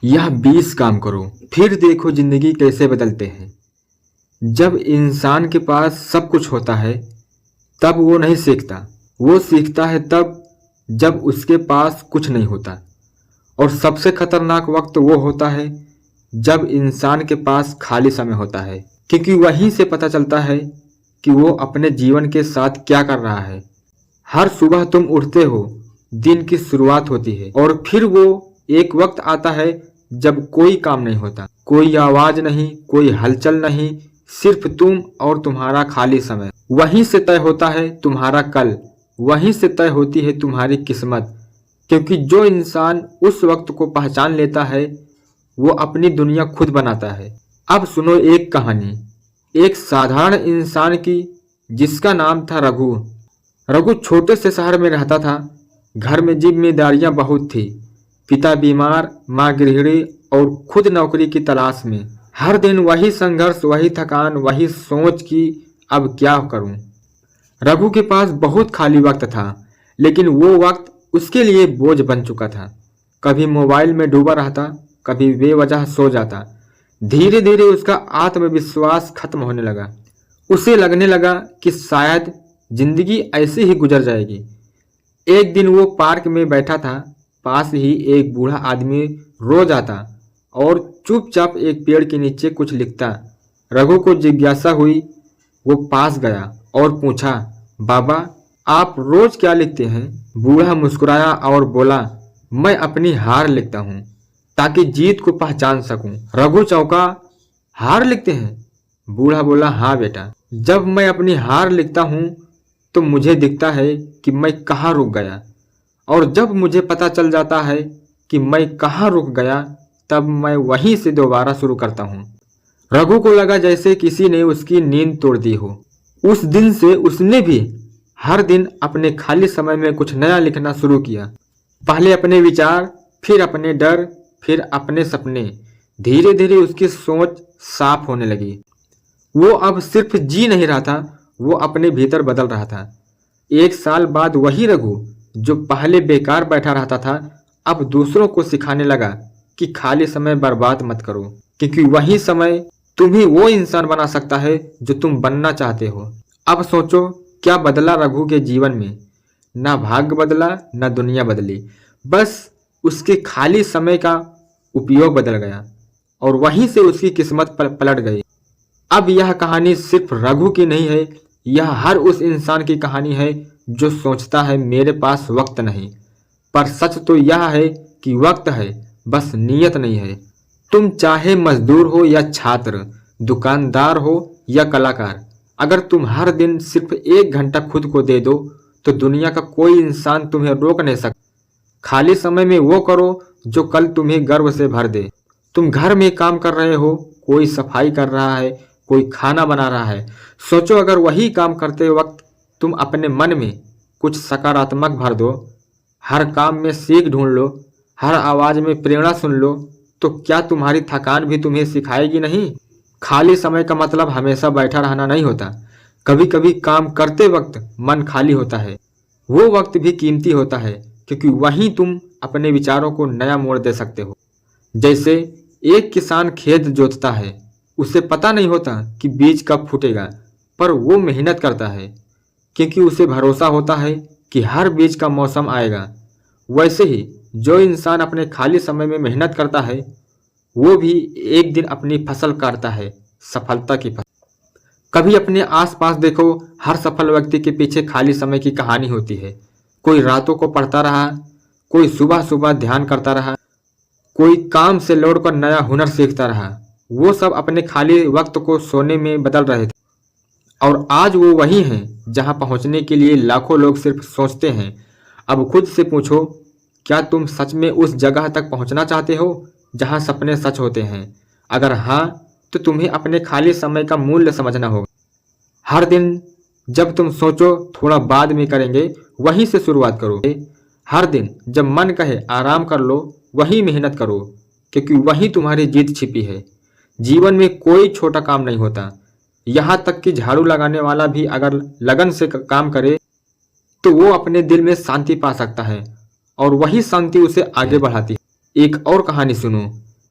यह 20 काम करो, फिर देखो जिंदगी कैसे बदलते हैं। जब इंसान के पास सब कुछ होता है तब वो नहीं सीखता, वो सीखता है तब जब उसके पास कुछ नहीं होता। और सबसे खतरनाक वक्त वो होता है जब इंसान के पास खाली समय होता है, क्योंकि वहीं से पता चलता है कि वो अपने जीवन के साथ क्या कर रहा है। हर सुबह तुम उठते हो, दिन की शुरुआत होती है, और फिर वो एक वक्त आता है जब कोई काम नहीं होता, कोई आवाज नहीं, कोई हलचल नहीं, सिर्फ तुम और तुम्हारा खाली समय। वहीं से तय होता है तुम्हारा कल, वहीं से तय होती है तुम्हारी किस्मत। क्योंकि जो इंसान उस वक्त को पहचान लेता है वो अपनी दुनिया खुद बनाता है। अब सुनो एक कहानी, एक साधारण इंसान की जिसका नाम था रघु। रघु छोटे से शहर में रहता था। घर में जिम्मेदारियां बहुत थी, पिता बीमार, माँ गृहिणी और खुद नौकरी की तलाश में। हर दिन वही संघर्ष, वही थकान, वही सोच कि अब क्या करूं। रघु के पास बहुत खाली वक्त था, लेकिन वो वक्त उसके लिए बोझ बन चुका था। कभी मोबाइल में डूबा रहता, कभी बेवजह सो जाता। धीरे धीरे उसका आत्मविश्वास खत्म होने लगा। उसे लगने लगा कि शायद जिंदगी ऐसे ही गुजर जाएगी। एक दिन वो पार्क में बैठा था, पास ही एक बूढ़ा आदमी रो जाता और चुपचाप एक पेड़ के नीचे कुछ लिखता। रघु को जिज्ञासा हुई, वो पास गया और पूछा, बाबा आप रोज क्या लिखते हैं? बूढ़ा मुस्कुराया और बोला, मैं अपनी हार लिखता हूँ ताकि जीत को पहचान सकूं। रघु चौंका, हार लिखते हैं? बूढ़ा बोला, हाँ बेटा, जब मैं अपनी हार लिखता हूँ तो मुझे दिखता है कि मैं कहाँ रुक गया, और जब मुझे पता चल जाता है कि मैं कहाँ रुक गया तब मैं वहीं से दोबारा शुरू करता हूँ। रघु को लगा जैसे किसी ने उसकी नींद तोड़ दी हो। उस दिन से उसने भी हर दिन अपने खाली समय में कुछ नया लिखना शुरू किया। पहले अपने विचार, फिर अपने डर, फिर अपने सपने। धीरे धीरे उसकी सोच साफ होने लगी। वो अब सिर्फ जी नहीं रहा था, वो अपने भीतर बदल रहा था। एक साल बाद वही रघु जो पहले बेकार बैठा रहता था अब दूसरों को सिखाने लगा कि खाली समय बर्बाद मत करो, क्योंकि वही समय तुम्हें वो इंसान बना सकता है जो तुम बनना चाहते हो। अब सोचो क्या बदला रघु के जीवन में? ना भाग्य बदला, ना दुनिया बदली, बस उसके खाली समय का उपयोग बदल गया और वहीं से उसकी किस्मत पलट गई। अब यह कहानी सिर्फ रघु की नहीं है, यह हर उस इंसान की कहानी है जो सोचता है मेरे पास वक्त नहीं। पर सच तो यह है कि वक्त है, बस नीयत नहीं है। तुम चाहे मजदूर हो या छात्र, दुकानदार हो या कलाकार, अगर तुम हर दिन सिर्फ 1 घंटा खुद को दे दो तो दुनिया का कोई इंसान तुम्हें रोक नहीं सकता। खाली समय में वो करो जो कल तुम्हें गर्व से भर दे। तुम घर में काम कर रहे हो, कोई सफाई कर रहा है, कोई खाना बना रहा है। सोचो अगर वही काम करते वक्त तुम अपने मन में कुछ सकारात्मक भर दो, हर काम में सीख ढूंढ लो, हर आवाज में प्रेरणा सुन लो, तो क्या तुम्हारी थकान भी तुम्हें सिखाएगी नहीं? खाली समय का मतलब हमेशा बैठा रहना नहीं होता। कभी कभी काम करते वक्त मन खाली होता है, वो वक्त भी कीमती होता है, क्योंकि वहीं तुम अपने विचारों को नया मोड़ दे सकते हो। जैसे एक किसान खेत जोतता है, उसे पता नहीं होता कि बीज कब फूटेगा, पर वो मेहनत करता है क्योंकि उसे भरोसा होता है कि हर बीज का मौसम आएगा। वैसे ही जो इंसान अपने खाली समय में मेहनत करता है वो भी एक दिन अपनी फसल काटता है, सफलता की फसल। कभी अपने आसपास देखो, हर सफल व्यक्ति के पीछे खाली समय की कहानी होती है। कोई रातों को पढ़ता रहा, कोई सुबह सुबह ध्यान करता रहा, कोई काम से लौटकर नया हुनर सीखता रहा। वो सब अपने खाली वक्त को सोने में बदल रहे थे, और आज वो वही हैं जहां पहुंचने के लिए लाखों लोग सिर्फ सोचते हैं। अब खुद से पूछो, क्या तुम सच में उस जगह तक पहुंचना चाहते हो जहां सपने सच होते हैं? अगर हाँ, तो तुम्हें अपने खाली समय का मूल्य समझना होगा। हर दिन जब तुम सोचो थोड़ा बाद में करेंगे, वहीं से शुरुआत करो। हर दिन जब मन कहे आराम कर लो, वही मेहनत करो, क्योंकि वही तुम्हारी जीत छिपी है। जीवन में कोई छोटा काम नहीं होता, यहाँ तक कि झाड़ू लगाने वाला भी अगर लगन से काम करे तो वो अपने दिल में शांति पा सकता है, और वही शांति उसे आगे बढ़ाती है। एक और कहानी सुनो,